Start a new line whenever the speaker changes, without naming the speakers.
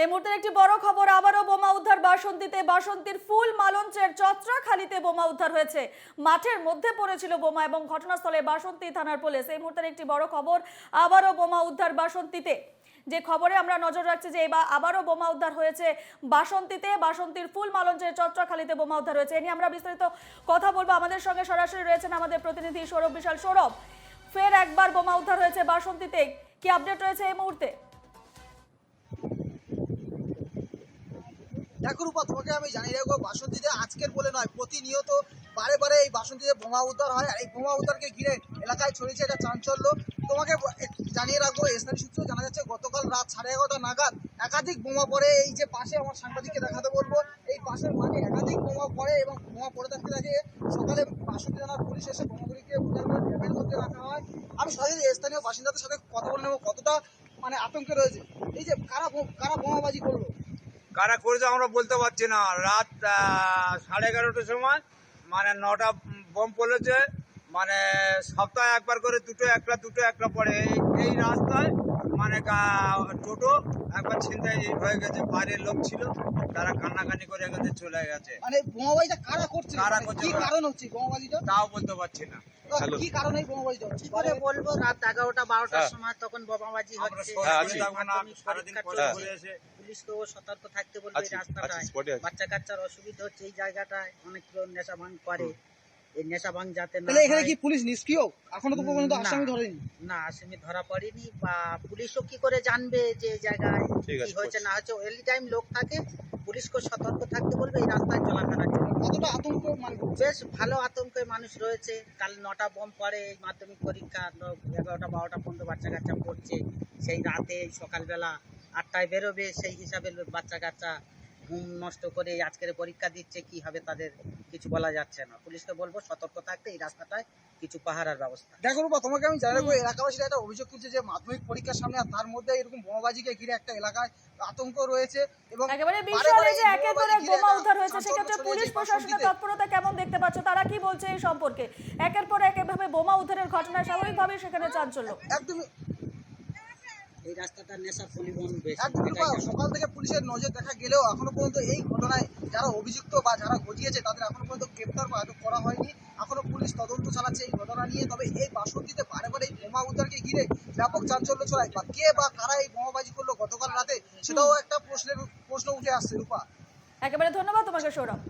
এই মুহূর্তের একটি বড় খবর, আবারও বোমা উদ্ধার বাসন্তীতে। বাসন্তীর ফুল মালঞ্চের চত্রাখালিতে বোমা উদ্ধার হয়েছে। মাঠের মধ্যে পড়েছিল বোমা এবং ঘটনাস্থলে বাসন্তী থানার পুলিশ। এই মুহূর্তের একটি বড় খবর, আবারও বোমা উদ্ধার বাসন্তীতে। যে খবরে আমরা নজর রাখছি যে এবার আবারও বোমা উদ্ধার হয়েছে বাসন্তীতে। বাসন্তীর ফুল মালঞ্চের চত্রাখালিতে বোমা উদ্ধার হয়েছে। এ নিয়ে আমরা বিস্তারিত কথা বলবো। আমাদের সঙ্গে সরাসরি রয়েছেন আমাদের প্রতিনিধি সৌরভ বিশাল। সৌরভ, ফের একবার বোমা উদ্ধার হয়েছে বাসন্তীতে, কি আপডেট রয়েছে এই মুহূর্তে?
দেখো রূপা, তোমাকে আমি জানিয়ে রাখবো, বাসন্তীতে আজকের বলে নয়, প্রতিনিয়ত বারে বারে এই বাসন্তীতে বোমা উদ্ধার হয়। আর এই বোমা উদ্ধারকে ঘিরে এলাকায় ছড়িয়েছে এটা চাঞ্চল্য। তোমাকে জানিয়ে রাখবো, স্থানীয় সূত্রে জানা যাচ্ছে গতকাল রাত 11:30 নাগাদ একাধিক বোমা পড়ে। এই যে পাশে আমার সাংবাদিককে দেখাতে বলবো, এই পাশের মাঠে একাধিক বোমা পড়ে এবং বোমা পড়ে থাকতে থাকে। সকালে বাসন্তী থানার পুলিশ এসে বোমাগুলিকে উদ্ধার করে ট্রেনের মধ্যে রাখা হয়। আমি সরাসরি স্থানীয় বাসিন্দাদের সাথে কথা বলে নেবো কতটা আতঙ্কে রয়েছে। এই যে কারা বোমাবাজি করলো,
কারা করেছে আমরা বলতে পারছি না। রাত 11:30টার সময় 9টা বোম পড়েছে। সপ্তাহে একবার করে দুটো একটা পড়ে। এই রাস্তায় টোটো একবার ছিনতাই হয়ে গেছে। বাইরের লোক ছিল, তারা কান্নাকানি করে গেছে, চলে গেছে।
বোমাবাজিটা কারা করছে, কি কারণ হচ্ছে বোমাবাজিটা
তাও বলতে পারছি না।
কি কারণে এই বোমাবাজিটা হচ্ছে
কি করে বলবো। রাত 11টা-12টার সময় তখন বোমাবাজি হচ্ছে।
সারাদিন কষ্ট করে এসে
পুলিশকেও সতর্ক থাকতে বলবে। এই রাস্তাটায় বাচ্চা কাচ্চার অসুবিধা হচ্ছে। এই জায়গাটায় অনেক লোক নেশা ভাঙ করে, এই নেশা ভাঙ যাতে না।
এখানে কি পুলিশ নিষ্ক্রিয়? এখনো তো পর্যন্ত আসামি ধরেনি।
না, আসামি ধরা পড়েনি। বা পুলিশও কি করে জানবে যে এই জায়গায় কি হয়েছে না হয়েছে। এনি টাইম লোক থাকে, পুলিশকে সতর্ক থাকতে বলবে এই রাস্তায় চলাফেরার জন্য।
কতটা আতঙ্ক
বেশ ভালো আতঙ্কে মানুষ রয়েছে। কাল 9টা বোম পড়ে, এই মাধ্যমিক পরীক্ষা 11টা-12টা পর্যন্ত বাচ্চা কাচ্চা পড়ছে। সেই রাতে সকালবেলা 8টায় বেরোবে, সেই হিসাবে বাচ্চা কাচ্চা ঘুম নষ্ট করে আজকের পরীক্ষা দিচ্ছে। কি হবে তাদের কিছু বলা যাচ্ছে না। পুলিশকে বলবো সতর্ক থাকতে, এই রাস্তাটায় কিছু পাহারার ব্যবস্থা।
দেখো রূপা, তোমাকে আমি জানাই রাখবো, এলাকাবাসীরা একটা অভিযোগ করছে যে মাধ্যমিক পরীক্ষার সামনে, আর তার মধ্যে এরকম বোমাবাজিকে ঘিরে একটা এলাকায় আতঙ্ক রয়েছে। এবং
একেবারে বিশাল এই যে একের পর এক বোমা উদ্ধার হয়েছে, সেক্ষেত্রে পুলিশ প্রশাসনের তৎপরতা কেমন দেখতে পাচ্ছ? তারা কি বলছে এই সম্পর্কে? একের পর এক এভাবে বোমা উদ্ধারের ঘটনা, স্বাভাবিকভাবেই সেখানে চাঞ্চল্য।
একদমই
এই রাস্তাটা নেশা পরিবহন বেশি।
সকাল থেকে পুলিশের নজর দেখা গেলেও এখনো পর্যন্ত এই ঘটনায় যারা অভিযুক্ত বা যারা ঘটিয়েছে তাদের এখনো পর্যন্ত গ্রেপ্তার বা আটক করা হয়নি। এখনো পুলিশ তদন্ত চালাচ্ছে এই ঘটনা নিয়ে। তবে এই বাসন্তীতে বারে বারে এই বোমা উদ্ধারকে ঘিরে ব্যাপক চাঞ্চল্য ছড়ায়। বা কে বা কারা এই বোমাবাজি করলো গতকাল রাতে, সেটাও একটা প্রশ্ন উঠে আসছে রূপা।
একেবারে ধন্যবাদ তোমাকে সৌরভ।